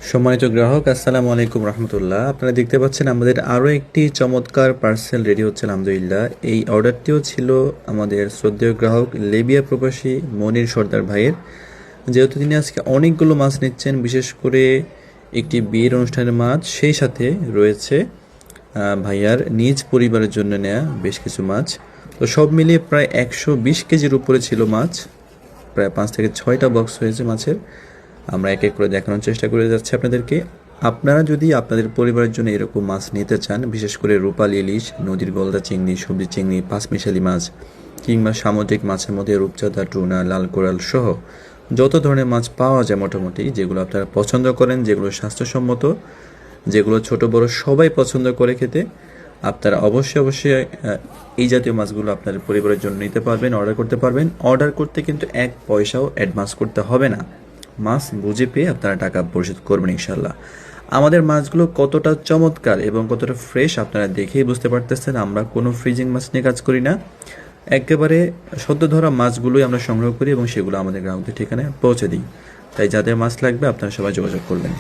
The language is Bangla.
সম্মানিত গ্রাহক, আসসালামু আলাইকুম রহমতুল্লাহ। আপনারা দেখতে পাচ্ছেন আমাদের আরও একটি চমৎকার পার্সেল রেডি হচ্ছে আলহামদুলিল্লাহ। এই অর্ডারটিও ছিল আমাদের শ্রদ্ধেয় গ্রাহক লিবিয়া প্রবাসী মনির সর্দার ভাইয়ের। যেহেতু তিনি আজকে অনেকগুলো মাছ নিচ্ছেন, বিশেষ করে একটি বিয়ের অনুষ্ঠানের মাছ, সেই সাথে রয়েছে ভাইয়ার নিজ পরিবারের জন্য নেওয়া বেশ কিছু মাছ। তো সব মিলিয়ে প্রায় 120 কেজির উপরে ছিল মাছ। প্রায় 5 থেকে 6টা বক্স হয়েছে মাছের। আমরা এক এক করে দেখানোর চেষ্টা করে যাচ্ছি আপনাদেরকে। আপনারা যদি আপনাদের পরিবারের জন্য এরকম মাছ নিতে চান, বিশেষ করে রূপালী ইলিশ, নদীর গলদা চিংড়ি, সবজি চিংড়ি, পাঁচমিশালি মাছ, কিংবা সামুদ্রিক মাছের মধ্যে রূপচাঁদা, টুনা, লাল কোরাল সহ যত ধরনের মাছ পাওয়া যায় মোটামুটি, যেগুলো আপনারা পছন্দ করেন, যেগুলো স্বাস্থ্যসম্মত, যেগুলো ছোট বড় সবাই পছন্দ করে খেতে, আপনারা অবশ্যই এই জাতীয় মাছগুলো আপনাদের পরিবারের জন্য নিতে পারবেন, অর্ডার করতে পারবেন। অর্ডার করতে কিন্তু 1 পয়সাও অ্যাডভান্স করতে হবে না। মাছ বুঝে পেয়ে আপনারা টাকা পরিশোধ করবেন ইনশাল্লাহ। আমাদের মাছগুলো কতটা চমৎকার এবং কতটা ফ্রেশ আপনারা দেখেই বুঝতে পারতেছেন। আমরা কোনো ফ্রিজিং মাছ নিয়ে কাজ করি না, একেবারে সদ্য ধরা মাছগুলোই আমরা সংগ্রহ করি এবং সেগুলো আমাদের গ্রাহকদের ঠিকানায় পৌঁছে দিই। তাই যাদের মাছ লাগবে আপনারা সবাই যোগাযোগ করবেন।